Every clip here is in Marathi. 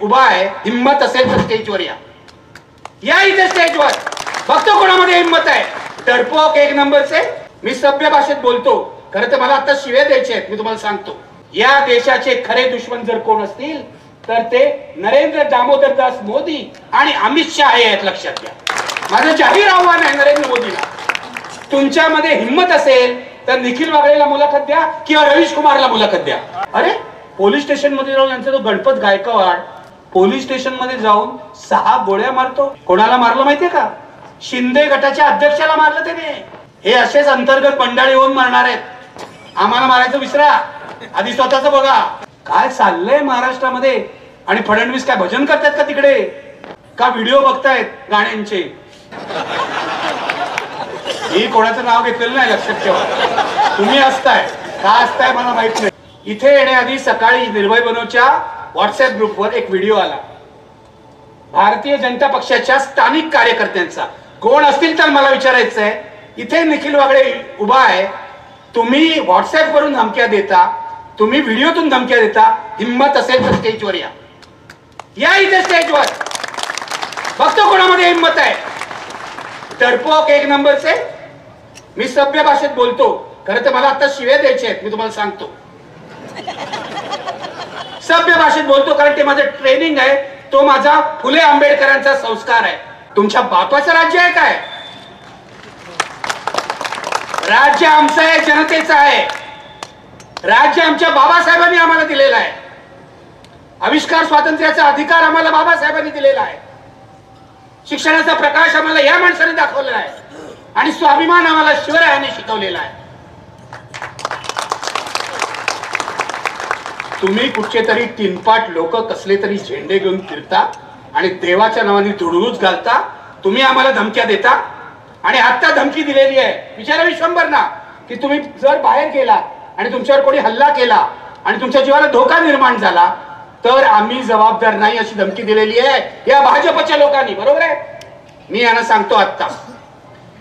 उभा आहे, हिम्मत असेल तर स्टेजवर या इथे स्टेजवर. बघतो कोणामध्ये हिम्मत आहे. डरपोक एक नंबरचे. मी सभ्य भाषेत बोलतो. खरं तर मला आता शिव्या द्यायचे आहेत. मी तुम्हाला सांगतो, या देशाचे खरे दुश्मन जर कोण असतील तर ते नरेंद्र दामोदर दास मोदी आणि अमित शहा आहेत. लक्षात घ्या. माझं जाहीर आव्हान आहे नरेंद्र मोदीला, तुमच्यामध्ये हिम्मत असेल तर निखिल वागळेला मुलाखत द्या किंवा रवीश कुमारला मुलाखत द्या. अरे पोलीस स्टेशन मध्ये जाऊन यांचा तो गणपत गायकवाड पोलीस स्टेशन मध्ये जाऊन 6 गोळ्या मारतो. कोणाला मारलं माहितीये का? शिंदे गटाच्या अध्यक्षाला मारलं त्याने. हे असेच अंतर्गत बंडाळी होऊन मारणार आहेत. आम्हाला मारायचं विसरा, आधी स्वतःच बघा. काय चाललंय महाराष्ट्रामध्ये. आणि फडणवीस काय भजन करतायत का तिकडे, का व्हिडिओ बघतायत गाण्यांचे? ही कोणाचं नाव घेतलेलं नाही, लक्षात ठेवा. तुम्ही असताय का असताय मला माहित नाही. इथे येण्याआधी सकाळी निर्भय बनवच्या व्हॉट्सअप ग्रुपवर एक व्हिडिओ आला भारतीय जनता पक्षाच्या स्थानिक कार्यकर्त्यांचा. कोण असतील तर मला विचारायचं आहे. इथे निखिल वागळे उभा आहे, तुम्ही व्हॉट्सअप वरून धमक्या देता, तुम्ही व्हिडिओतून धमक्या देता. हिम्मत असेल तर स्टेजवर या इथे स्टेजवर. बघतो कोणामध्ये हिम्मत आहे. डरपोक एक नंबरचे. मी सभ्य भाषेत बोलतो. खरं तर मला आता शिव्या द्यायचे आहेत. मी तुम्हाला सांगतो, सभ्य भाषेत बोलतो कारण ते माझं ट्रेनिंग आहे. तो माझा फुले आंबेडकरांचा संस्कार आहे. तुमच्या बापाचं राज्य आहे काय? राज्य आमचं आहे, जनतेचं आहे. राज्य आमच्या बाबासाहेबांनी आम्हाला दिलेलं आहे. आविष्कार स्वातंत्र्याचा अधिकार आम्हाला बाबासाहेबांनी दिलेला आहे. शिक्षणाचा प्रकाश आम्हाला या माणसाने दाखवलेला आहे आणि स्वाभिमान आम्हाला शिवरायांनी शिकवलेला आहे. तुम्ही कुठचे तरी तीनपाट लोक कसले तरी झेंडे घेऊन फिरता आणि देवाच्या नावाने धुडगूस घालता. तुम्ही आम्हाला धमक्या देता आणि आता धमकी दिलेली आहे. विचारा विश्वंभरना की तुम्ही जर बाहेर गेला आणि तुमच्यावर कोणी हल्ला केला आणि तुमच्या जीवाला धोका निर्माण झाला तर आम्ही जबाबदार नाही अशी धमकी दिलेली आहे या भाजपच्या लोकांनी. बरोबर आहे. मी यांना सांगतो आता,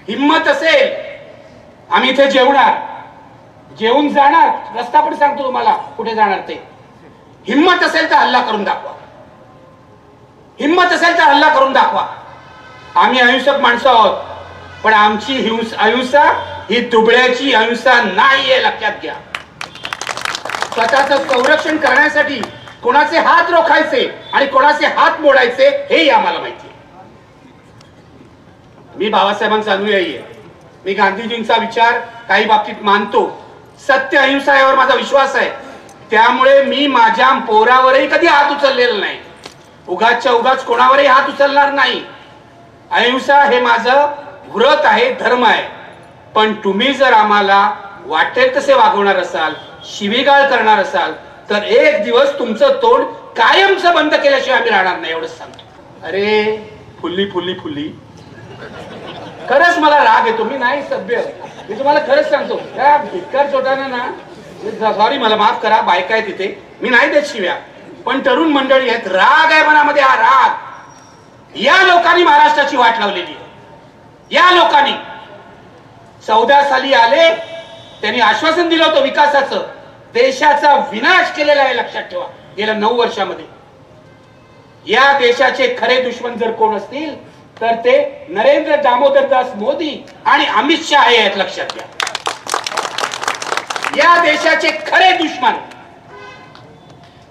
हिम्मत असेल आम्ही इथे जेवणार, जेवून जाणार. रस्ता पण सांगतो तुम्हाला कुठे जाणार ते. हिम्मत असेल तर हल्ला करून दाखवा. हिम्मत असेल तर हल्ला करून दाखवा. आम्ही अहिंसक माणसं आहोत, पण आमची अहिंसा ही दुबळ्याची अहिंसा नाहीये. लक्षात घ्या. स्वतःचं संरक्षण करण्यासाठी कोणाचे हात रोखायचे आणि कोणाचे हात मोडायचे हे आम्हाला माहिती आहे. मी बाबासाहेबांचा अनुयायी आहे. मी गांधीजींचा विचार काही बाबतीत मानतो. सत्य अहिंसा यावर माझा विश्वास आहे. त्यामुळे मी माझ्या पोरावरही कधी हात उचललेला नाही. उगाचच्या उगाच कोणावरही हात उचलणार नाही. अहिंसा हे माझं व्रत आहे, धर्म आहे. पण तुम्ही जर आम्हाला वाटेल तसे वागवणार असाल, शिवीगाळ करणार असाल तर एक दिवस तुमचं तोंड कायमचं बंद केल्याशिवाय आम्ही राहणार नाही. एवढंच सांगतो. अरे फुल्ली फुल्ली फुल्ली. खरंच मला राग येतो. मी नाही सभ्य. मी तुम्हाला खरंच सांगतो. त्या भिक्कार चोटाने ना, सॉरी मला माफ करा, बायका आहे तिथे, मी नाही देत शिव्या, पण तरुण मंडळी आहेत. राग आहे मनामध्ये. हा राग या लोकांनी महाराष्ट्राची वाट लावलेली आहे. या लोकांनी 14 साली आले, त्यांनी आश्वासन दिलं होतं विकासाचं. देशाचा विनाश केलेला आहे. लक्षात ठेवा. गेल्या 9 वर्षामध्ये या देशाचे खरे दुश्मन जर कोण असतील तर ते नरेंद्र दामोदर दास मोदी आणि अमित शहा आहेत. लक्षात घ्या. या देशाचे खरे दुश्मन.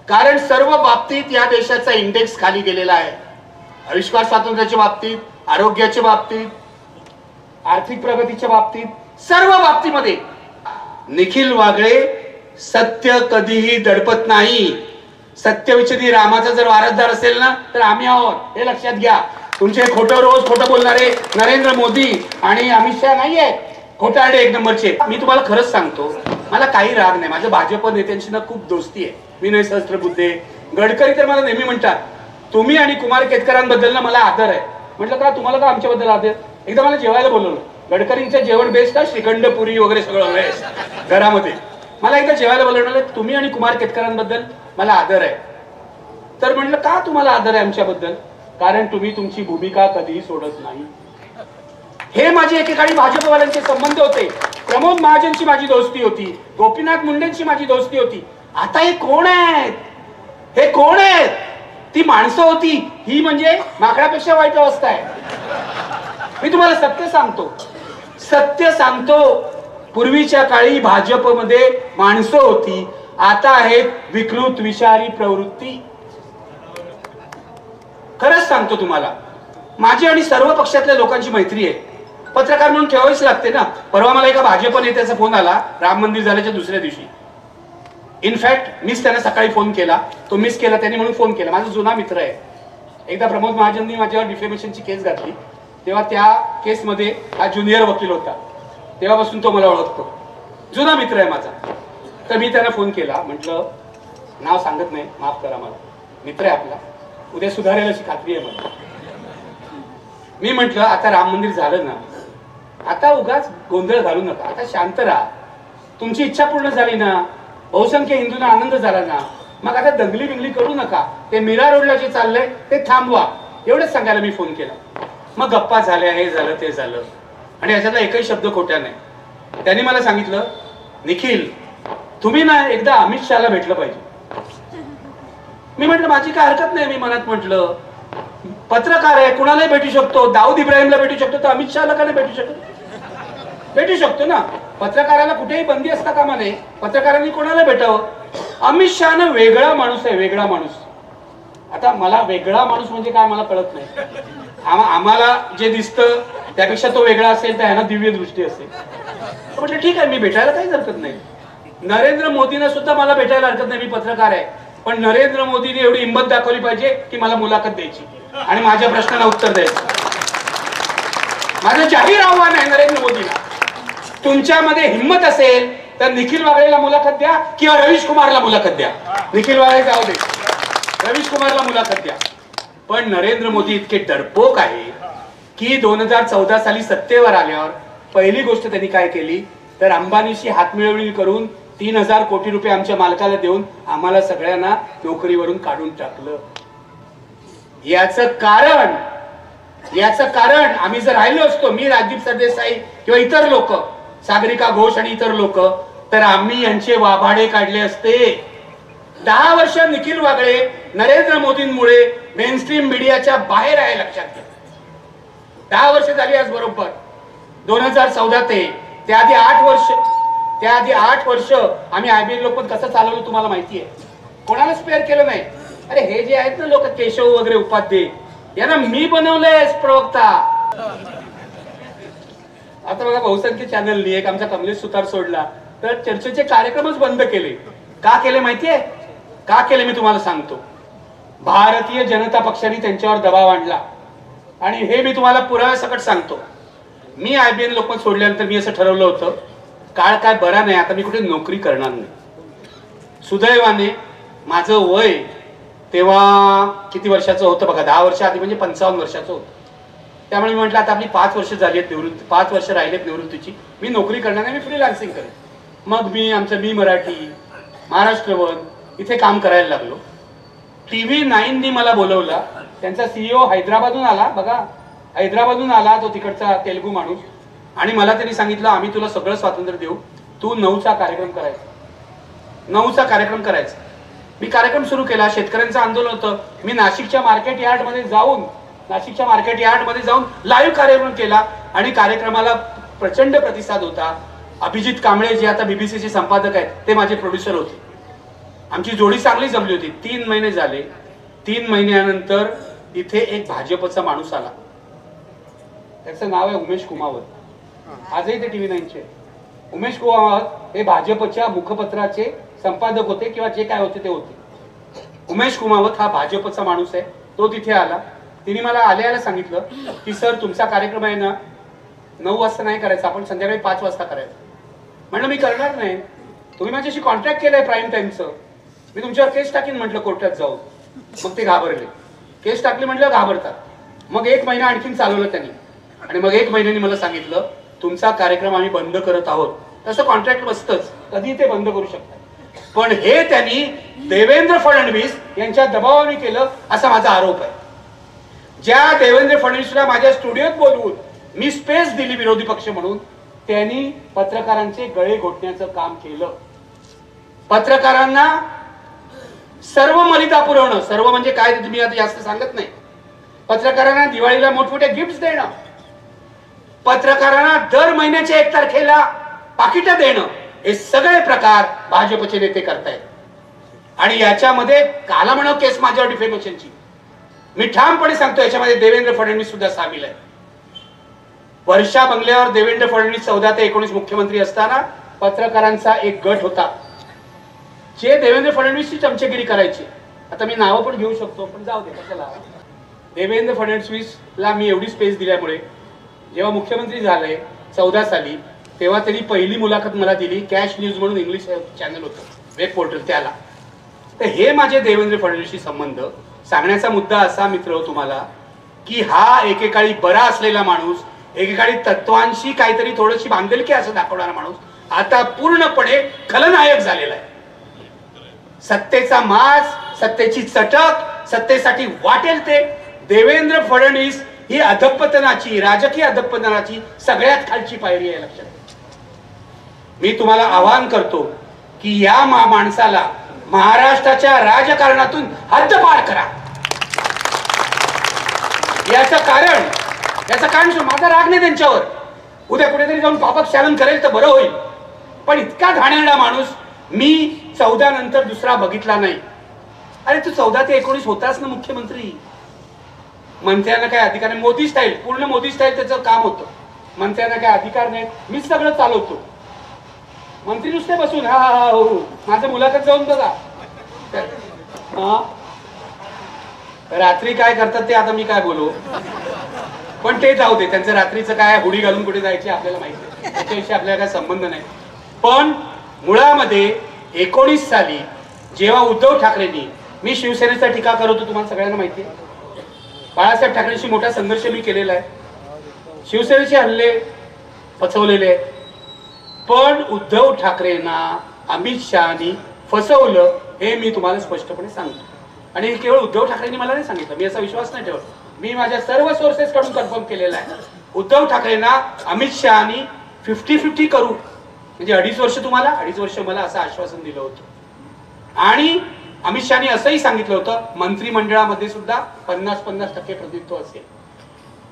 कारण सर्व बाबतीत या देशाचा इंडेक्स खाली गेलेला आहे. आविष्कार स्वातंत्र्याच्या बाबतीत, आरोग्याच्या बाबतीत, आर्थिक प्रगतीच्या बाबतीत, सर्व बाबतीमध्ये निखिल वागळे सत्य कधीही दडपत नाही. सत्यविचरी रामाचा जर वारसदार असेल ना तर आम्ही आहोत. हे लक्षात घ्या. तुमचे खोटं रोज खोटं बोलणारे नरेंद्र मोदी आणि अमित शहा नाही आहेत. खोटारडे एक नंबरचे. मी तुम्हाला खरंच सांगतो, मला काही राग नाही. माझ्या भाजप नेत्यांशी ना खूप दोस्ती आहे. विनय सहस्त्रबुद्धे, गडकरी तर मला नेहमी म्हणतात तुम्ही आणि कुमार केतकरांबद्दल ना मला आदर आहे. म्हटलं का तुम्हाला का आमच्याबद्दल आदर? एकदा मला जेवायला बोलवलं. गडकरींचं जेवण बेस्ट का, श्रीखंड पुरी वगैरे सगळं बेस्ट घरामध्ये. मला एकदा जेवायला बोलवलं. तुम्ही आणि कुमार केतकरांबद्दल मला आदर आहे. तर म्हटलं का तुम्हाला आदर आहे आमच्याबद्दल? कारण तुम्ही तुमची भूमिका कधीही सोडत नाही. हे माझे एकेकाळी भाजपवाल्यांचे संबंध होते. प्रमोद महाजनची माझी दोस्ती होती, गोपीनाथ मुंडेंची माझी दोस्ती होती. आता हे कोण आहेत? हे कोण आहेत? ती माणसं होती, ही म्हणजे माकडापेक्षा वाईट अवस्था आहे. मी तुम्हाला सत्य सांगतो. पूर्वीच्या काळी भाजपमध्ये माणसं होती, आता आहेत विकृत विषारी प्रवृत्ती. खरंच सांगतो तुम्हाला, माझी आणि सर्व पक्षातल्या लोकांची मैत्री आहे. पत्रकार म्हणून ठेवावीच लागते ना. परवा मला एका भाजप नेत्याचा फोन आला राम मंदिर झाल्याच्या दुसऱ्या दिवशी. इनफॅक्ट मीच त्यांना सकाळी फोन केला, तो मिस केला त्यांनी म्हणून फोन केला. माझा जुना मित्र आहे. एकदा प्रमोद महाजननी माझ्यावर डिफेमेशनची केस घातली, तेव्हा त्या केसमध्ये हा ज्युनियर वकील होता. तेव्हापासून तो मला ओळखतो, जुना मित्र आहे माझा. तर मी त्यांना फोन केला, म्हटलं नाव सांगत नाही, माफ करा मला, मित्र आहे आपला, उद्या सुधारेल अशी खात्री आहे मला. मी म्हटलं आता राम मंदिर झालं ना, आता उगाच गोंधळ घालू नका, आता शांत राहा. तुमची इच्छा पूर्ण झाली ना, बहुसंख्य हिंदूंना आनंद झाला ना, मग आता दंगली बिंगली करू नका. ते मीरा रोडला जे चाललंय ते थांबवा, एवढंच सांगायला मी फोन केला. मग गप्पा झाल्या, हे झालं ते झालं, आणि याच्यातला एकही शब्द खोटा नाही. त्यांनी मला सांगितलं, निखिल तुम्ही ना एकदा अमित शहाला भेटलं पाहिजे. मी म्हटलं माझी काय हरकत नाही. मी मनात म्हटलं पत्रकार आहे, कुणालाही भेटू शकतो. दाऊद इब्राहिमला भेटू शकतो, तर अमित शहाला का नाही भेटू शकतो? भेटू शकतो ना. पत्रकाराला कुठेही बंदी असता कामा नये. पत्रकारांनी कोणाला भेटावं. अमित शहानं वेगळा माणूस आहे, वेगळा माणूस. आता मला वेगळा माणूस म्हणजे काय मला कळत नाही. आम्हाला जे दिसतं त्यापेक्षा तो वेगळा असेल तर ह्यांना दिव्य दृष्टी असेल. म्हटलं ठीक आहे, मी भेटायला काहीच हरकत नाही. नरेंद्र मोदींना सुद्धा मला भेटायला हरकत नाही, मी पत्रकार आहे. पण नरेंद्र मोदींनी एवढी हिंमत दाखवली पाहिजे की मला मुलाखत द्यायची आणि माझ्या प्रश्नाला उत्तर द्यायचं. माझं जाहीर आव्हान आहे नरेंद्र मोदींना, तुमच्यामध्ये हिंमत असेल तर निखिल वागळेला मुलाखत द्या किंवा रवीश कुमारला मुलाखत द्या. निखिल वागळे जाऊ दे, रवीश कुमारला मुलाखत द्या. पण नरेंद्र मोदी इतके डरपोक आहे की 2014 साली सत्तेवर आल्यावर पहिली गोष्ट त्यांनी काय केली तर अंबानीशी हातमिळवणी करून 3000 कोटी रुपये आमच्या मालकाला देऊन आम्हाला सगळ्यांना नोकरीवरून काढून टाकलं. याचं कारण आम्ही जर राहिलो असतो, मी राजीव सरदेसाई किंवा इतर लोक, सागरिका घोष आणि इतर लोक, तर आम्ही यांचे वाभाडे काढले असते. 10 वर्ष निखिल वागळे नरेंद्र मोदींमुळे मेनस्ट्रीम मीडियाच्या बाहेर आहे, लक्षात घ्या. 10 वर्ष झाली आज, बरोबर 2014 ते त्याआधी 8 वर्ष आम्ही आयबीएन लोकमत कसं चालवलं तुम्हाला माहिती आहे. कोणाला स्पेअर केलं नाही. अरे हे जे आहेत ना लोक, केशव वगैरे उपाध्ये, यांना मी बनवलंय प्रवक्ता. आता बघा बहुसंख्य चॅनलनी एक आमचा कमलेश सुतार सोडला तर चर्चेचे कार्यक्रमच बंद केले. का केले माहितीये? का केले मी तुम्हाला सांगतो. भारतीय जनता पक्षाने त्यांच्यावर दबाव आणला आणि हे मी तुम्हाला पुराव्यासकट सांगतो. मी आयबीएन लोकमत सोडल्यानंतर मी असं ठरवलं होतं, काळ काय बरा नाही, आता मी कुठे नोकरी करणार नाही. सुदैवाने माझं वय तेव्हा किती वर्षाचं होतं बघा, 10 वर्ष आधी म्हणजे 55 वर्षाचं होतं. त्यामुळे मी म्हटलं आता आपली 5 वर्ष झाली आहेत निवृत्ती, 5 वर्ष राहिलेत निवृत्तीची, मी नोकरी करणार नाही, मी फ्रीलान्सिंग करेन. मग मी मराठी, महाराष्ट्र वन इथे काम करायला लागलो. TV 9नी मला बोलवला. त्यांचा CEO हैदराबादहून आला, बघा हैदराबादहून आला तो तिकडचा तेलुगू माणूस, आणि मला त्यांनी सांगितलं आम्ही तुला सगळं स्वातंत्र्य देऊ, तू 9चा कार्यक्रम करायचा. मी कार्यक्रम सुरू केला. शेतकऱ्यांचं आंदोलन होतं. मी नाशिकच्या मार्केट यार्डमध्ये जाऊन लाईव्ह कार्यक्रम केला आणि कार्यक्रमाला प्रचंड प्रतिसाद होता. अभिजित कांबळे जे आता बीबीसीचे संपादक आहेत ते माझे प्रोड्युसर होते. आमची जोडी चांगली जमली होती. 3 महिने झाले. 3 महिन्यानंतर इथे एक भाजपचा माणूस आला. त्याचं नाव आहे उमेश कुमावत. आजही ते TV 9चे. उमेश कुमावत हे भाजपच्या मुखपत्राचे संपादक होते किंवा जे काय होते ते होते. उमेश कुमावत हा भाजपचा माणूस आहे. तो तिथे आला. तिने मला आल्याला सांगितलं की सर तुमचा कार्यक्रम आहे ना 9 वाजता नाही करायचा, आपण संध्याकाळी 5 वाजता करायचं. म्हटलं मी करणार नाही, तुम्ही माझ्याशी कॉन्ट्रॅक्ट केलंय प्राईम टाइमचं, मी तुमच्यावर केस टाकीन म्हटलं कोर्टात जाऊन. मग ते घाबरले. केस टाकली म्हटलं घाबरतात. मग 1 महिना आणखीन चालवलं त्यांनी आणि मग 1 महिन्याने मला सांगितलं तुमचा कार्यक्रम आम्ही बंद करत आहोत. तसं कॉन्ट्रॅक्ट बसतंच, कधी ते बंद करू शकतात. पण हे त्यांनी देवेंद्र फडणवीस यांच्या दबावाने केलं असा माझा आरोप आहे. ज्या देवेंद्र फडणवीसला माझ्या स्टुडिओत बोलवून मी स्पेस दिली विरोधी पक्ष म्हणून, त्यांनी पत्रकारांचे गळे घोटण्याचं काम केलं. पत्रकारांना सर्व मर्यादा पुरवणं, सर्व म्हणजे काय तुम्ही आता जास्त सांगत नाही. पत्रकारांना दिवाळीला मोठमोठे गिफ्ट देणं, पत्रकारांना दर महिन्याच्या 1 तारखेला पाकिट देणं, हे सगळे प्रकार भाजपचे नेते करतायत. आणि याच्यामध्ये काला म्हणा केस माझ्यावर डिफेमेशनची, मी ठामपणे सांगतो याच्यामध्ये देवेंद्र फडणवीस सुद्धा सामील आहे. वर्षा बंगल्यावर देवेंद्र फडणवीस 14 ते 19 मुख्यमंत्री असताना पत्रकारांचा एक गट होता जे देवेंद्र फडणवीसची चमचेगिरी करायची. आता मी नावं पण घेऊ शकतो, पण जाऊ दे कशाला. देवेंद्र फडणवीसला मी एवढी स्पेस दिल्यामुळे जेव्हा मुख्यमंत्री झाले 14 साली, तेव्हा त्यांनी पहिली मुलाखत मला दिली. कॅश न्यूज म्हणून इंग्लिश चॅनल होतं, वेब पोर्टल, त्याला. तर हे माझे देवेंद्र फडणवीसशी संबंध सांगण्याचा मुद्दा असा मित्र तुम्हाला, की हा एकेकाळी बरा असलेला माणूस, एकेकाळी तत्वांशी काहीतरी थोडीशी बांधिलकी असं दाखवणारा माणूस आता पूर्णपणे खलनायक झालेला आहे. सत्तेचा माज, सत्तेची चटक, सत्तेसाठी वाटेल ते. देवेंद्र फडणवीस ही अधपतनाची, राजकीय अधपतनाची सगळ्यात खालची पायरी आहे, लक्षात. मी तुम्हाला आवाहन करतो की या माणसाला महाराष्ट्राच्या राजकारणातून हद्दपार करा. याचं कारण माझा राग नाही त्यांच्यावर, उद्या कुठेतरी जाऊन पापक शालन करेल तर बरं होईल, पण इतका घाणेरडा माणूस मी 14 नंतर दुसरा बघितला नाही. अरे तू 14 ते 19 होतास ना मुख्यमंत्री. मंत्र्यांना काय अधिकार नाही, मोदी स्टाईल, पूर्ण मोदी स्टाईल त्याचं काम होतं. मंत्र्यांना काय अधिकार नाही, मीच सगळं चालवतो. मंत्री नुसते बसून हा हा हो, माझं मुलाखत जाऊन बघा. रात्री काय करतात ते आता मी काय बोलू, पण ते जाऊ दे. त्यांचं रात्रीचं काय, हुडी घालून कुठे जायचे आपल्याला माहिती आहे, त्याच्याविषयी आपल्याला काय संबंध नाही. पण मुळामध्ये 19 साली जेव्हा उद्धव ठाकरेंनी, मी शिवसेनेचा टीका करत होतो, तुम्हाला सगळ्यांना माहिती आहे. बाळासाहेब ठाकरेंशी मोठा संघर्ष मी केलेला आहे, शिवसेनेचे हल्ले फसवलेले आहेत. पण उद्धव ठाकरेंना अमित शहानी फसवलं हे मी तुम्हाला स्पष्टपणे सांगतो. आणि केवळ उद्धव ठाकरेंनी मला नाही सांगितलं, मी असा विश्वास नाही ठेवत, मी माझ्या सर्व सोर्सेस कडून कन्फर्म केलेला आहे. उद्धव ठाकरेंना अमित शहानी 50-50 करू, म्हणजे 2.5 वर्ष तुम्हाला 2.5 वर्ष मला असं आश्वासन दिलं होतं. आणि अमित शहानी असंही सांगितलं होतं मंत्रिमंडळामध्ये सुद्धा 50-50% प्रतिनिधित्व असेल.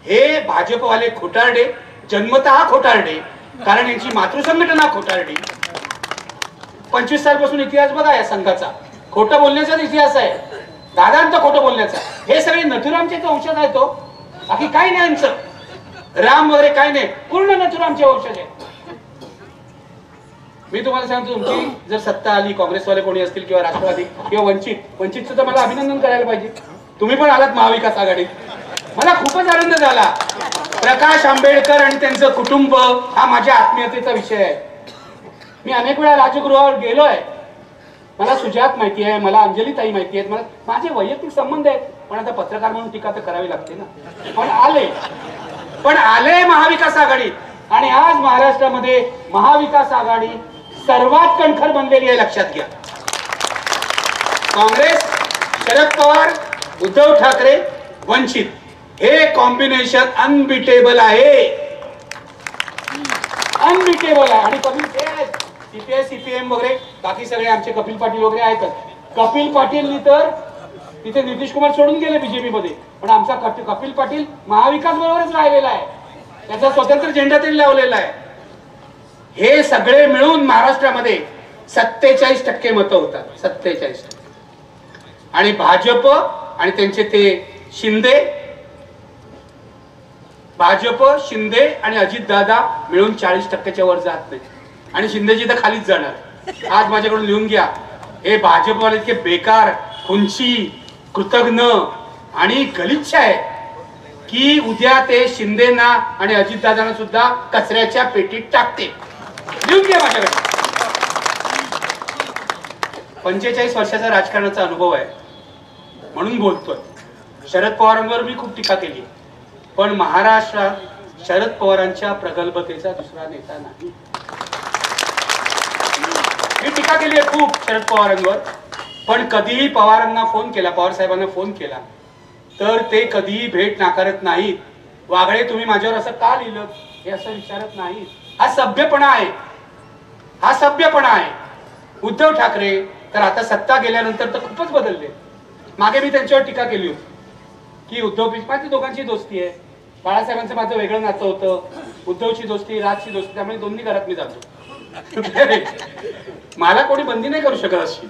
हे भाजपवाले खोटारडे, जन्मतः खोटारडे, कारण यांची मातृसंघटना खोटारडी. 25 सालपासून इतिहास बघा या संघाचा, खोटं बोलण्याचाच इतिहास आहे, दादांचा खोटं बोलण्याचा. हे सगळे नथुरामचे वंशज आहेत, तो बाकी काही नाही यांचं, राम वगैरे काही नाही, पूर्ण नथुरामचे वंशज आहे. मी तुम्हाला सांगतो, तुमची जर सत्ता आली, काँग्रेसवाले कोणी असतील किंवा राष्ट्रवादी किंवा वंचितचं तर मला अभिनंदन करायला पाहिजे. तुम्ही पण आलात महाविकास आघाडीत, मला खूपच आनंद झाला. प्रकाश आंबेडकर आणि त्यांचं कुटुंब हा माझ्या आत्मीयतेचा विषय आहे. मी अनेक वेळा राजगृहावर गेलोय, मला सुजात माहिती आहे, मला अंजली ताई माहिती आहेत, मला माझे वैयक्तिक संबंध आहेत. पण आता पत्रकार म्हणून टीका तर करावी लागते ना. पण आले महाविकास आघाडीत, आणि आज महाराष्ट्रामध्ये महाविकास आघाडी सर्वात कणखर बनलेली आहे, लक्षात घ्या. काँग्रेस, शरद पवार, उद्धव ठाकरे, वंचित, हे कॉम्बिनेशन अनबिटेबल आहे, अनबिटेबल आहे. आणि सीपीआय सीपीएम वगैरे बाकी सगळे आमचे कपिल पाटील वगैरे आहेतच. कपिल पाटील तर तिथे नितीश कुमार सोडून गेले बीजेपी मध्ये, पण आमचा कपिल पाटील महाविकास बरोबरच राहिलेला आहे, त्याचा स्वतंत्र झेंडा त्यांनी लावलेला आहे. हे सगळे मिळून महाराष्ट्रामध्ये 47% मतं होतात, 47%. आणि भाजप आणि त्यांचे ते शिंदे, भाजप, शिंदे आणि अजितदादा मिळून 40%च्या वर जात नाही. आणि शिंदेजी तर खालीच जाणार. आज माझ्याकडून लिहून घ्या, हे भाजपवाले इतके बेकार, खुंची, कृतज्ञ आणि गलिच्छ आहे की उद्या ते शिंदेना आणि अजितदादांना सुद्धा कचऱ्याच्या पेटीत टाकते. लिहून घ्या माझ्याकडे. 45 वर्षाचा राजकारणाचा अनुभव आहे म्हणून बोलतोय. शरद पवारांवर मी खूप टीका केली, पण महाराष्ट्रात शरद पवारांच्या प्रगल्भतेचा दुसरा नेता नाही. मी टीका केली आहे खूप शरद पवारांवर, पण कधीही पवारांना फोन केला, पवार साहेबांना फोन केला तर ते कधीही भेट नाकारत नाहीत. वागळे तुम्ही माझ्यावर असं का लिहिलं हे असं विचारत नाहीत. हा सभ्यपणा आहे, हा सभ्यपणा आहे. उद्धव ठाकरे तर आता सत्ता गेल्यानंतर तर खूपच बदलले. मागे मी त्यांच्यावर टीका केली होती की उद्धव माझी दोघांची दोस्ती आहे. बाळासाहेबांचं माझं वेगळं नातं होतं, उद्धवची दोस्ती, राजची दोस्ती, त्यामुळे दोन्ही घरात मी जातो. मला कोणी बंदी नाही करू शकत अशी.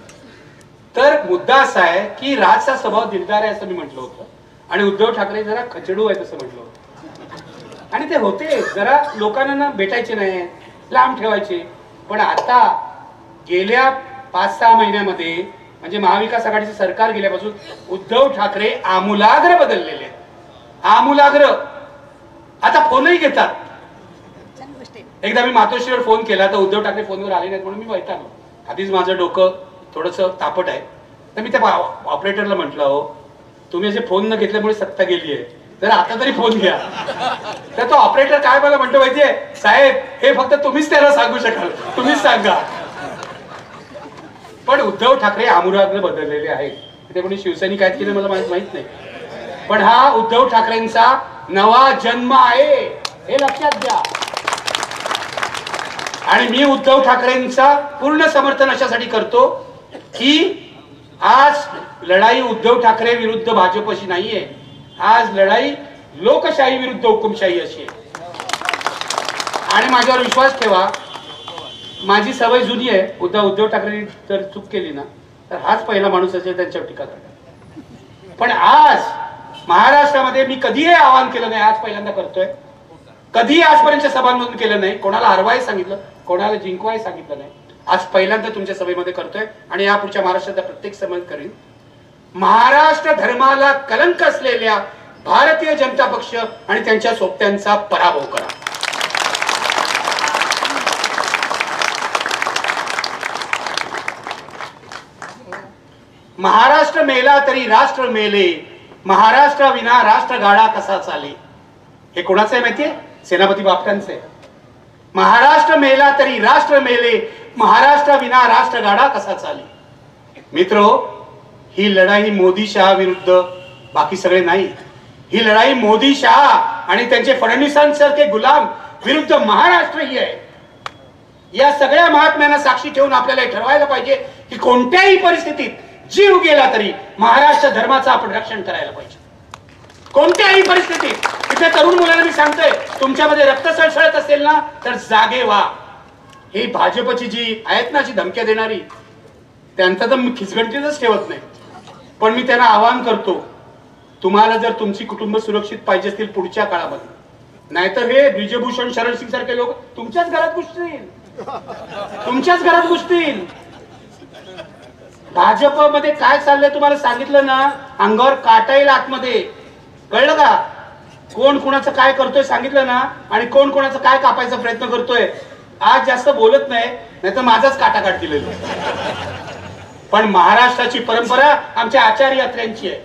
तर मुद्दा असा आहे की राजचा स्वभाव दिलदार आहे असं मी म्हटलं होतं आणि उद्धव ठाकरे जरा खचडू आहेत असं म्हटलं होतं. आणि ते होते जरा लोकांना भेटायचे नाही, लांब ठेवायचे. पण आता गेल्या 5-6 महिन्यामध्ये म्हणजे महाविकास आघाडीचं सरकार गेल्यापासून उद्धव ठाकरे आमूलाग्र बदललेले आहेत. आमूलाग्र. आता फोनही घेतात. एकदा मी मातोश्रीवर फोन केला तर उद्धव ठाकरे फोनवर आले नाहीत म्हणून मी वैतागलो. आधीच माझं डोकं थोडंसं तापट आहे. तर मी त्या ऑपरेटरला म्हटलं, हो तुम्ही असे फोन न घेतल्यामुळे सत्ता गेली आहे, तर आता तरी फोन घ्या. तर तो ऑपरेटर काय मला म्हणतो माहितीये, साहेब हे फक्त तुम्हीच त्याला सांगू शकाल, तुम्हीच सांगा. पण उद्धव ठाकरे आमूलाग्र बदललेले आहेत. ते कोणी शिवसैनिक आहेत की नाही मला माहित नाही, पण हा उद्धव ठाकरेंचा नवा जन्म आहे हे लक्षात घ्या. आणि मी उद्धव ठाकरेंचा पूर्ण समर्थन अशासाठी करतो की आज लढाई उद्धव ठाकरे विरुद्ध भाजपशी नाहीये, आज लढाई लोकशाही विरुद्ध हुकुमशाही अशी आहे. आणि माझ्यावर विश्वास ठेवा, माझी सवय जुनी आहे. उद्धव ठाकरे जर चूक केली ना तर हाच पहिला माणूस असेल त्यांच्यावर टीका करणार. पण आज महाराष्ट्रामध्ये मी कधीही आवाहन केलं नाही, आज पहिल्यांदा करतोय. कधीही आजपर्यंत सभांमधून केलं नाही, कोणाला हरवाय सांगितलं, कोणाला जिंकवाय सांगितलं नाही. आज पहिल्यांदा तुमच्या सभेमध्ये करतोय आणि यापुढच्या महाराष्ट्राच्या प्रत्येक सभेत करीन. महाराष्ट्र धर्माला कलंक असलेल्या भारतीय जनता पक्ष आणि त्यांच्या सोबत्यांचा पराभव करा. महाराष्ट्र मेला तरी राष्ट्र मेले, महाराष्ट्राविना राष्ट्र गाडा कसा चाले. हे कोणाचं आहे माहितीये? सेनापती बापटांचं आहे. महाराष्ट्र मेला तरी राष्ट्र मेले, महाराष्ट्राविना राष्ट्र गाडा कसा चाले. मित्रो, ही लढाई मोदी शहा विरुद्ध बाकी सगळे नाही. ही लढाई मोदी शहा आणि त्यांचे फडणवीसांसारखे गुलाम विरुद्ध महाराष्ट्र ही आहे. या सगळ्या महात्म्यांना साक्षी ठेवून आपल्याला ठरवायला पाहिजे की कोणत्याही परिस्थितीत जीव गेला तरी महाराष्ट्र धर्माचं आपण रक्षण करायला पाहिजे. कोणत्याही परिस्थितीत. इथे तरुण मुलांना मी सांगतोय, तुमच्यामध्ये रक्त सळसळत असेल ना तर जागे व्हा. ही भाजपची जी आहेत ना अशी धमक्या देणारी, त्यांचा तर मी खिचगंटीतच ठेवत नाही. पण मी त्यांना आवाहन करतो, तुम्हाला जर तुमची कुटुंब सुरक्षित पाहिजे असतील पुढच्या काळामध्ये, नाहीतर हे ब्रिजभूषण शरण सिंग सारखे लोक तुमच्याच घरात घुसतील, तुमच्याच घरात घुसतील. भाजपमध्ये काय चाललंय तुम्हाला सांगितलं ना, अंगावर काटा येईल आतमध्ये. कळलं का? कोण कोणाचं काय करतोय सांगितलं ना, आणि कोण कोणाचं काय कापायचा प्रयत्न करतोय. आज जास्त बोलत नाही, नाहीतर माझाच काटा काढतील. पण महाराष्ट्राची परंपरा आमच्या आचार्य यात्रेंची आहे.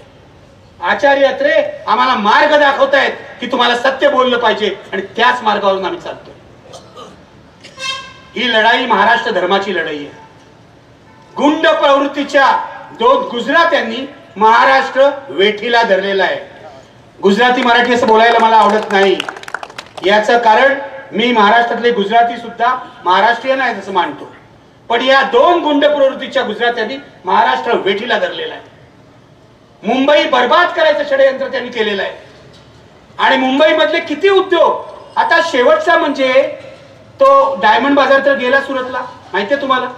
आचार्य यात्रे आम्हाला मार्ग दाखवतायत की तुम्हाला सत्य बोललं पाहिजे आणि त्याच मार्गावरून आम्ही चालतोय. ही लढाई महाराष्ट्र धर्माची लढाई आहे. गुंड प्रवृत्तीच्या 2 गुजरात्यांनी महाराष्ट्र वेठीला धरलेला आहे. गुजराती मराठी असं बोलायला मला आवडत नाही. याचं कारण मी महाराष्ट्रातले गुजराती सुद्धा महाराष्ट्रीयन आहेत असं मानतो. पण या 2 गुंड प्रवृत्तीच्या गुजरात्यांनी महाराष्ट्र वेठीला धरलेला आहे. मुंबई बर्बाद करायचं षडयंत्र त्यांनी केलेलं आहे. आणि मुंबईमधले किती उद्योग, आता शेवटचा म्हणजे तो डायमंड बाजार तर गेला सुरतला, माहितीये तुम्हाला.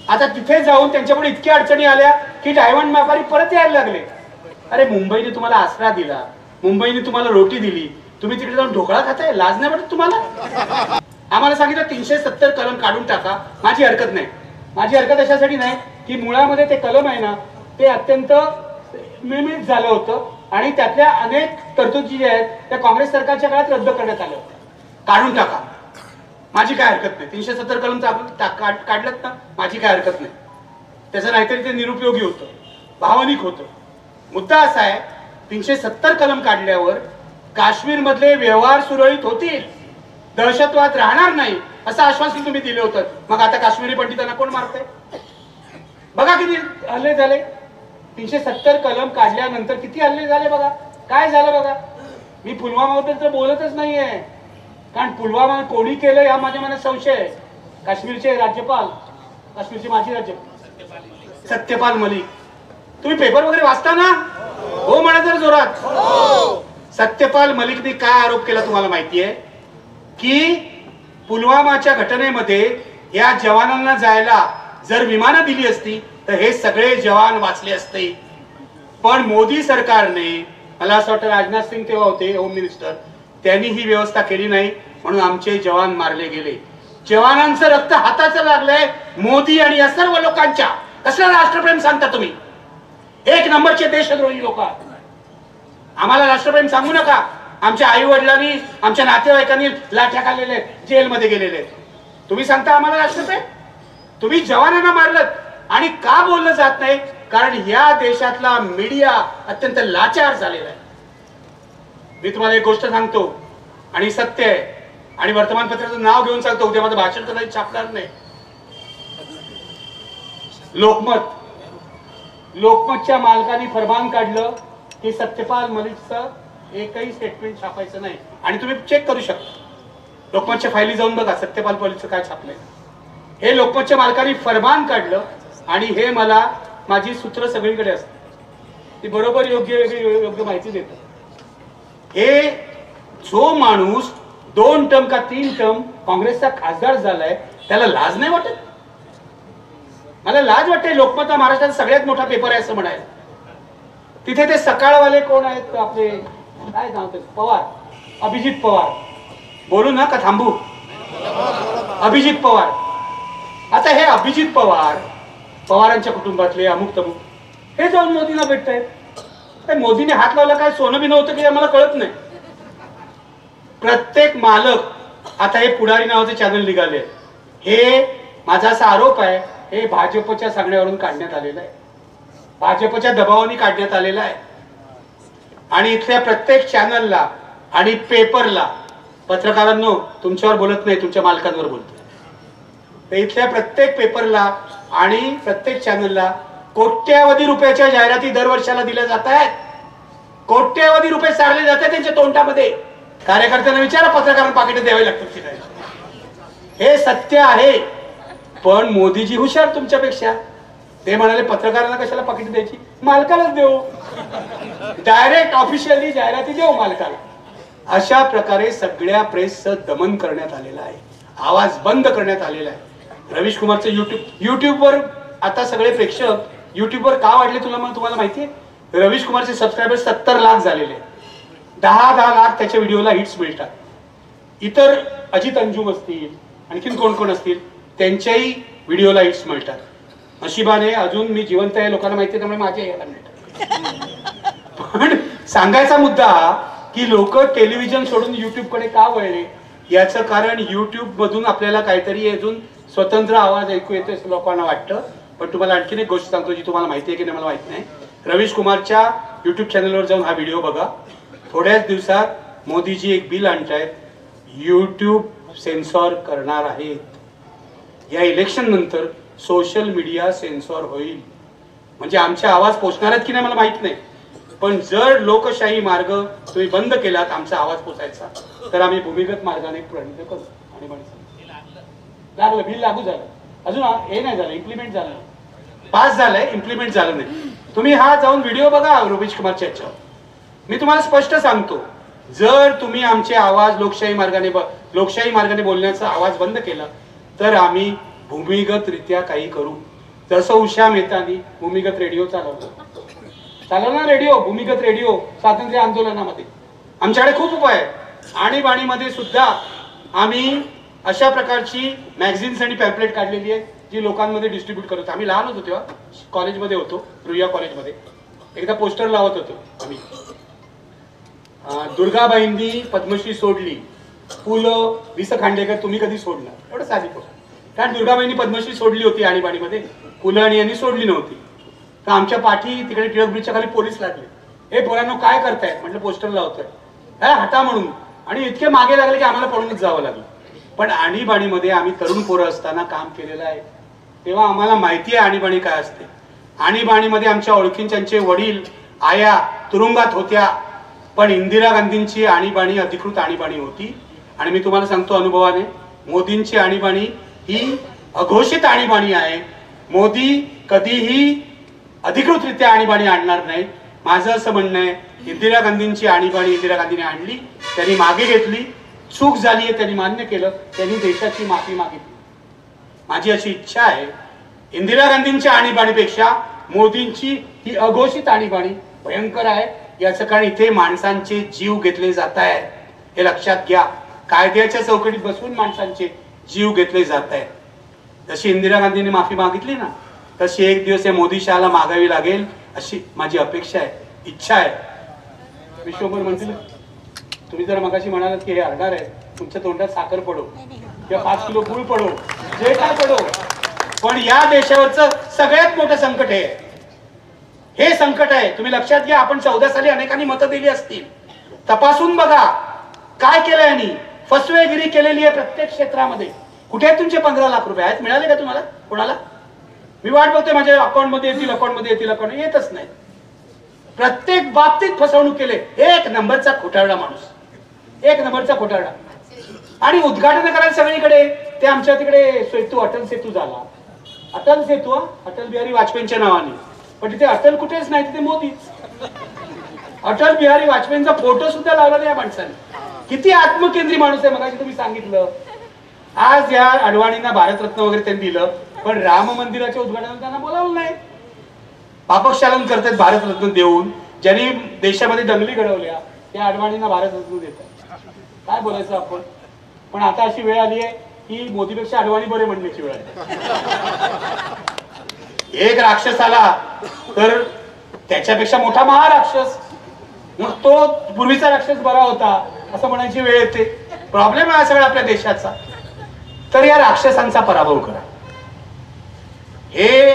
आता तिथे जाऊन त्यांच्यापुढे इतक्या अडचणी आल्या की डायमंड व्यापारी परत यायला लागले. अरे मुंबईने तुम्हाला आसरा दिला, मुंबईने तुम्हाला रोटी दिली, तुम्ही तिकडे जाऊन ढोकळा खाताय, लाज नाही वाटत तुम्हाला? आम्हाला सांगितलं 370 कलम काढून टाका. माझी हरकत नाही. माझी हरकत अशासाठी नाही की मुळामध्ये ते कलम आहे ना ते अत्यंत मिळमिळीत झालं होतं आणि त्यातल्या अनेक तरतुदी ज्या आहेत त्या काँग्रेस सरकारच्या काळात रद्द करण्यात आल्या होत्या. काढून टाका, माझी काय हरकत नाही. 370 कलम काढलं ना, माझी काय हरकत नाही. त्याचं नाहीतरी ते निरुपयोगी होतं, भावनिक होतं. मुद्दा असा आहे, 370 कलम काढल्यावर काश्मीर मधले व्यवहार सुरळीत होतील, दहशतवाद राहणार नाही असं आश्वासन तुम्ही दिले होतं. मग आता काश्मीरी पंडितांना कोण मारतंय? बघा किती हल्ले झाले. 370 कलम काढल्यानंतर किती हल्ले झाले बघा. काय झालं बघा. मी पुलवामाबद्दल तर बोलतच नाहीये, कारण पुलवामा कोणी केलं या माझ्या मनात संशय आहे. काश्मीरचे राज्यपाल, काश्मीरचे माजी राज्यपाल सत्यपाल मलिक, तुम्ही पेपर वगैरे वाचता ना? हो म्हणा जर जोरात. सत्यपाल मलिकने काय आरोप केला तुम्हाला माहितीये की पुलवामाच्या घटनेमध्ये या जवानांना जायला जर विमानं दिली असती तर हे सगळे जवान वाचले असते. पण मोदी सरकारने, मला असं वाटतं राजनाथ सिंग तेव्हा होते होम मिनिस्टर, त्यांनी ही व्यवस्था केली नाही म्हणून आमचे जवान मारले गेले. जवानांचं रक्त हाताचं लागलंय मोदी आणि या सर्व लोकांच्या. कसलं राष्ट्रप्रेम सांगता तुम्ही? एक नंबरचे देशद्रोही लोक. आम्हाला राष्ट्रप्रेम सांगू नका. आमच्या आई वडिलांनी, आमच्या नातेवाईकांनी लाठ्या खाल्लेले, जेलमध्ये गेलेले. तुम्ही सांगता आम्हाला राष्ट्रप्रेम? तुम्ही जवानांना मारलं. आणि का बोललं जात नाही? कारण या देशातला मीडिया अत्यंत लाचार झालेला आहे. मी तुम्हाला एक गोष्ट सांगतो आणि सत्य आहे आणि वर्तमानपत्राचं नाव घेऊन सांगतो, उद्या माझं भाषण तर नाही छापणार नाही. लोकमतच्या मालकांनी फरमान काढलं की सत्यपाल मलिकचं एकही स्टेटमेंट छापायचं नाही. आणि तुम्ही चेक करू शकता, लोकमतच्या फायली जाऊन बघा सत्यपाल मलिकचं काय छापलंय. हे लोकमतच्या मालकांनी फरमान काढलं आणि हे मला माझी सूत्र सगळीकडे असतात, ती बरोबर योग्य माहिती देतात. हे जो माणूस 2 टर्म का 3 टर्म काँग्रेसचा खासदार झालाय त्याला लाज नाही वाटत? मला लाज वाटते. लोकमत हा महाराष्ट्रात सगळ्यात मोठा पेपर आहे असं म्हणायला. तिथे ते सकाळवाले कोण आहेत आपले, काय नाव ते, पवार, अभिजित पवार. बोलू ना का थांबू? अभिजित पवार. आता हे अभिजित पवार, पवारांच्या कुटुंबातले अमुक तमुक, हे जाऊन मोदींना भेटतायत. मोदीने हात लावला काय सोनं बी नव्हतं की आम्हाला कळत नाही. प्रत्येक मालक, आता हे पुढारी नावाचे चॅनल निघाले, हे माझा असा आरोप आहे हे भाजपच्या सांगण्यावरून काढण्यात आलेलं आहे, भाजपच्या दबावाने काढण्यात आलेलं आहे. आणि इथल्या प्रत्येक चॅनलला आणि पेपरला, पत्रकारांनो तुमच्यावर बोलत नाही, तुमच्या मालकांवर बोलतो. इथल्या प्रत्येक पेपरला आणि प्रत्येक चॅनलला कोट्यावधी रुपयाच्या जाहिराती दरवर्षाला दिल्या जात आहेत. कोट्यावधी रुपये सारले जातात त्यांच्या तोंडामध्ये. कार्यकर्त्यांना विचारा पत्रकारांना पाकिट द्यावे लागतात की नाही. हे सत्य आहे. पण मोदीजी हुशार तुमच्यापेक्षा. ते म्हणाले पत्रकारांना कशाला पाकिट द्यायची, मालकालाच देऊ, डायरेक्ट ऑफिशियली जाहिराती देऊ मालकाला. अशा प्रकारे सगळ्या प्रेसचं दमन करण्यात आलेलं आहे, आवाज बंद करण्यात आलेला आहे. रवीश कुमारचं युट्यूबवर आता सगळे प्रेक्षक युट्यूबवर का वाढले तुम्हाला माहितीये? रवीश कुमारचे सबस्क्रायबर 70 लाख झालेले. 10 लाख त्याच्या व्हिडिओला हिट्स मिळतात. इतर अजित अंजुम असतील, आणखीन कोण कोण असतील, त्यांच्याही व्हिडिओला हिट्स मिळतात. नशिबाने अजून मी जिवंत आहे, लोकांना माहिती आहे, त्यामुळे माझ्या यायला मिळतात. पण सांगायचा मुद्दा की लोक टेलिव्हिजन सोडून युट्यूबकडे का वळले, याचं कारण युट्यूब मधून आपल्याला काहीतरी अजून स्वतंत्र आवाज ऐकू येतो असं लोकांना वाटतं. पण तुम्हाला आणखीन एक गोष्ट सांगतो जी तुम्हाला माहिती आहे की नाही मला माहित नाही. रवीश कुमारच्या युट्यूब चॅनलवर जाऊन हा व्हिडिओ बघा. थोड्याच दिवसात मोदीजी एक बिल आणतायत, युट्यूब सेन्सॉर करणार आहेत. या इलेक्शन नंतर सोशल मीडिया सेन्सॉर होईल. म्हणजे आमचे आवाज पोचणार आहेत की नाही मला माहित नाही, पण जर लोकशाही मार्ग तुम्ही बंद केलात आमचा आवाज पोचायचा, तर आम्ही भूमिगत मार्गाने प्रयत्न करू. आणि लागलं, बिल लागू झालं, अजून हे नाही झालं, इम्प्लिमेंट झालं, पास झालंय, इम्प्लिमेंट झालं नाही. तुम्ही हा जाऊन व्हिडिओ बघा रवीश कुमारच्या याच्यावर. मी तुम्हाला स्पष्ट सांगतो, जर तुम्ही आमचे आवाज लोकशाही मार्गाने बोलण्याचा आवाज बंद केला तर आम्ही भूमिगतरित्या काही करू. जसं उषा मेहतानी भूमिगत रेडिओ चालवला रेडिओ, भूमिगत रेडिओ स्वातंत्र्य आंदोलनामध्ये. आमच्याकडे खूप उपाय आहे. आणीबाणीमध्ये सुद्धा आम्ही अशा प्रकारची मॅगझिन्स आणि पॅम्पलेट काढलेली आहे जी लोकांमध्ये डिस्ट्रीब्यूट करतो. आम्ही लहान होतो तेव्हा, कॉलेजमध्ये होतो, रुईया कॉलेजमध्ये. एकदा पोस्टर लावत होतो आम्ही, दुर्गाबाईंनी पद्मश्री सोडली, पु ल वि स खांडेकर तुम्ही कधी सोडणार, एवढं साधी पोस्ट. कारण दुर्गाबाईंनी पद्मश्री सोडली होती आणीबाणीमध्ये, पु ल आणि यांनी सोडली नव्हती. तर आमच्या पाठी तिकडे टिळक ब्रिजच्या खाली पोलीस लागले. हे पोरांनो काय करतायत म्हटलं, पोस्टर लावतोय, काय हटा म्हणून. आणि इतके मागे लागले की आम्हाला पळूनच जावं लागलं. पण आणीबाणीमध्ये आम्ही तरुण पोरं असताना काम केलेलं आहे, तेव्हा आम्हाला माहिती आहे आणीबाणी काय असते. आणीबाणीमध्ये आमच्या ओळखींचे वडील आया तुरुंगात होत्या, पण इंदिरा गांधींची आणीबाणी अधिकृत आणीबाणी होती. आणि मी तुम्हाला सांगतो अनुभवाने, मोदींची आणीबाणी ही अघोषित आणीबाणी आहे. मोदी कधीही अधिकृतरित्या आणीबाणी आणणार नाही. माझं असं म्हणणं आहे, इंदिरा गांधींची आणीबाणी इंदिरा गांधीने आणली, त्यांनी मागे घेतली, चूक झाली आहे त्यांनी मान्य केलं, त्यांनी देशाची माफी मागितली. माझी अशी इच्छा आहे, इंदिरा गांधींच्या आणीबाणीपेक्षा मोदींची ही अघोषित आणीबाणी भयंकर आहे. याचं कारण इथे माणसांचे जीव घेतले जात आहेत, हे लक्षात घ्या. कायद्याच्या चौकटीत बसून माणसांचे जीव घेतले जात आहेत. जशी इंदिरा गांधींनी माफी मागितली ना, तशी एक दिवस या मोदी शहाला मागावी लागेल अशी माझी अपेक्षा आहे, इच्छा आहे. विश्वभर म्हणतील, तुम्ही जर मगाशी म्हणालात की हे हरणार आहे, तुमच्या तोंडात साखर पडो किंवा 5 किलो गुळ पडो, जे काय पडो, पण या देशावरचं सगळ्यात मोठं संकट हे संकट आहे. तुम्ही लक्षात घ्या, आपण 14 साली अनेकांनी मतं दिली असतील. तपासून बघा काय केलं यांनी. फसवेगिरी केलेली आहे प्रत्येक क्षेत्रामध्ये. कुठे आहेत तुमचे 15 लाख रुपये? आहेत, मिळाले का तुम्हाला? कोणाला? मी वाट बघतोय, माझ्या अकाउंटमध्ये येतील, अकाउंटमध्ये येतील, अकाउंट येतच नाही. प्रत्येक बाबतीत फसवणूक केले. एक नंबरचा खोटारडा माणूस, एक नंबरचा खोटारडा. आणि उद्घाटन करायला सगळीकडे ते आमच्या तिकडे सेतू, अटल सेतू झाला. अटल सेतू, अटल बिहारी वाजपेयींच्या नावाने, पण तिथे अटल कुठेच नाही, तिथे मोदीच. अटल बिहारी वाजपेयींचा फोटो सुद्धा लावला नाही या माणसाने. किती आत्मकेंद्री माणूस आहे. मगाशी तुम्ही सांगितलं, आज या अडवाणींना भारतरत्न वगैरे त्यांनी दिलं, पण राम मंदिराच्या उद्घाटनाला त्यांना बोलावलं नाही. पापक्षालन करतात भारतरत्न देऊन. ज्यांनी देशामध्ये दंगली घडवल्या त्या अडवाणींना भारतरत्न देतात. काय बोलायचं आपण? पण आता अशी वेळ आली आहे की मोदीपेक्षा अडवाणी बरे म्हणण्याची वेळ आहे. एक राक्षस आला तर त्याच्यापेक्षा मोठा महाराक्षस, मग तो पूर्वीचा राक्षस बरा होता असं म्हणायची वेळ येते. प्रॉब्लेम आहे सगळा आपल्या देशाचा. तर या राक्षसांचा पराभव करा. हे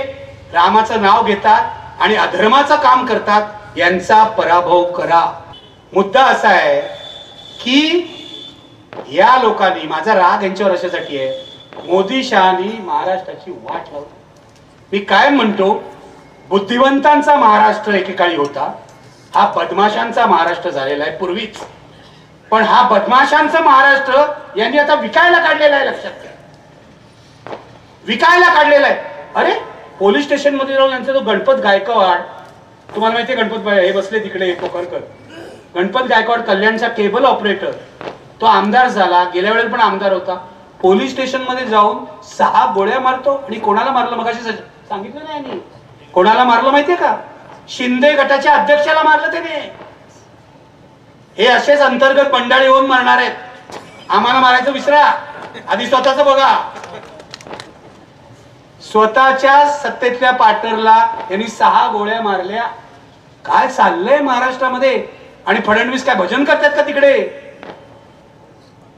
रामाचं नाव घेतात आणि अधर्माचं काम करतात, यांचा पराभव करा. मुद्दा असा आहे की या लोकांनी, माझा राग यांच्यावर अशासाठी आहे, मोदी शहानी महाराष्ट्राची वाट लावली. मी काय म्हणतो, बुद्धिवंतांचा महाराष्ट्र एकेकाळी होता, हा बदमाशांचा महाराष्ट्र झालेला आहे पूर्वीच. पण हा बदमाशांचा महाराष्ट्र यांनी आता विकायला काढलेला आहे. लक्षात घ्या, विकायला काढलेला आहे. अरे पोलीस स्टेशन मध्ये जाऊन यांचा जो गणपत गायकवाड, तुम्हाला माहितीये गणपत हे बसले तिकडे कोकरकर, गणपत गायकवाड कल्याणचा केबल ऑपरेटर, तो आमदार झाला, गेल्या वेळेला पण आमदार होता. पोलीस स्टेशन मध्ये जाऊन 6 गोळ्या मारतो. आणि कोणाला मारलं मगाशी सांगितलं नाही यांनी. कोणाला मारलं माहितीये का? शिंदे गटाच्या अध्यक्षाला मारलं त्याने. हे असेच अंतर्गत बंडाळे होऊन मारणार आहेत. आम्हाला मारायचं विसरा, आधी स्वतःच बघा. स्वतःच्या सत्तेतल्या पार्टनरला यांनी 6 गोळ्या मारल्या. काय चाललंय महाराष्ट्रामध्ये? आणि फडणवीस काय भजन करतात का तिकडे?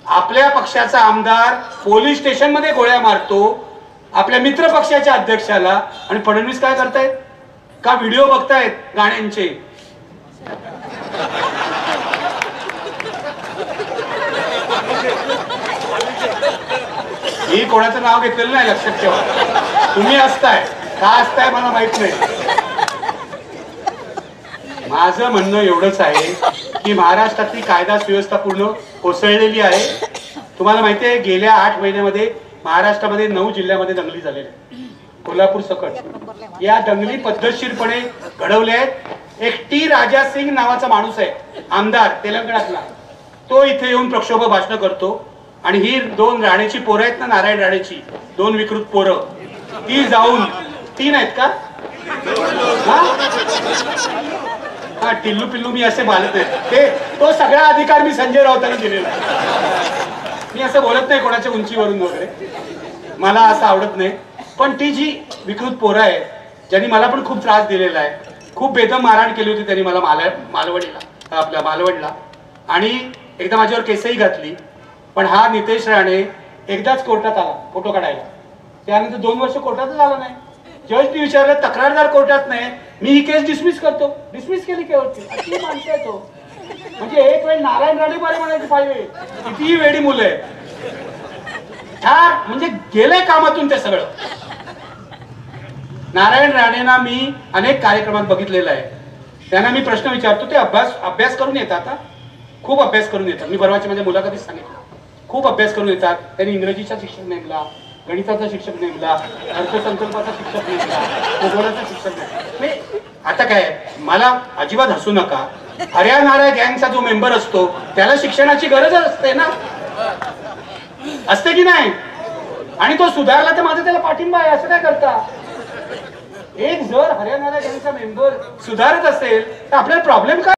आपल्या पक्षाचा आमदार पोलीस स्टेशन मध्ये गोळ्या मारतो आपल्या मित्र पक्षाच्या अध्यक्षाला, आणि फडणवीस काय करतायत? का व्हिडिओ बघतायत गाण्यांचे? मी कोणाचं नाव घेतलेलं नाही, लक्षात ठेवा. तुम्ही असताय का असताय मला माहित नाही. माझं म्हणणं एवढंच आहे की महाराष्ट्रातली कायदा सुव्यवस्था पूर्ण कोसळलेली आहे. तुम्हाला माहिती आहे, गेल्या 8 महिन्यामध्ये महाराष्ट्रामध्ये 9 जिल्ह्यामध्ये दंगली झालेल्या, कोल्हापूर सकट. या दंगली पद्धतशीरपणे घडवल्या आहेत. एक टी राजा सिंग नावाचा माणूस आहे, आमदार तेलंगणातला, तो इथे येऊन प्रक्षोभ भाषण करतो. आणि ही 2 राणेची पोरं आहेत ना, नारायण राणेची 2 विकृत पोरं, ती जाऊन 3 आहेत का? हा टिल्लू पिल्लू मी असे बोलत नाही. तो सगळा अधिकार मी संजय राऊतांना दिलेला आहे. मी असं बोलत नाही कोणाच्या उंचीवरून वगैरे, मला असं आवडत नाही. पण ती जी विकृत पोरं आहे, ज्यांनी मला पण खूप त्रास दिलेला आहे, खूप बेदम मारहाण केली होती त्यांनी मला मालवणीला, आपल्या मालवणला, आणि एकदा माझ्यावर केसही घातली. पण हा नितेश राणे एकदाच कोर्टात आला फोटो काढायला, त्यानंतर 2 वर्ष कोर्टातच आला नाही. जजनी विचारलं, तक्रारदार कोर्टात नाही, मी ही केस डिसमिस करतो. डिसमिस केली केवळची, अशी माणसं आहे तो. म्हणजे एक वेळ नारायण राणे बारे म्हणायची पाहिजे, कितीही वेडी मुलं आहे. म्हणजे गेले कामातून ते सगळं. नारायण राणेंना मी अनेक कार्यक्रमात बघितलेलं आहे. त्यांना मी प्रश्न विचारतो, ते अभ्यास करून येतात, खूप अभ्यास करून येतात. मी परवाच्या माझ्या मुलाखतीत सांगितलं, खूप अभ्यास करून येतात. त्यांनी इंग्रजीचा शिक्षक नेमला, गणिताचा शिक्षक नेमला, अर्थसंकल्पाचा शिक्षक नेमला, भूगोलाचा शिक्षक नेमला. आता काय, मला अजिबात हसू नका. हरियाणा गँगचा जो मेंबर असतो त्याला शिक्षणाची गरज असते ना, असते की नाही? आणि तो सुधारला तर माझा त्याला पाठिंबा आहे. असं काय करता? एक जर हरियाणा गँगचा मेंबर सुधारत असेल तर आपल्याला प्रॉब्लेम काय?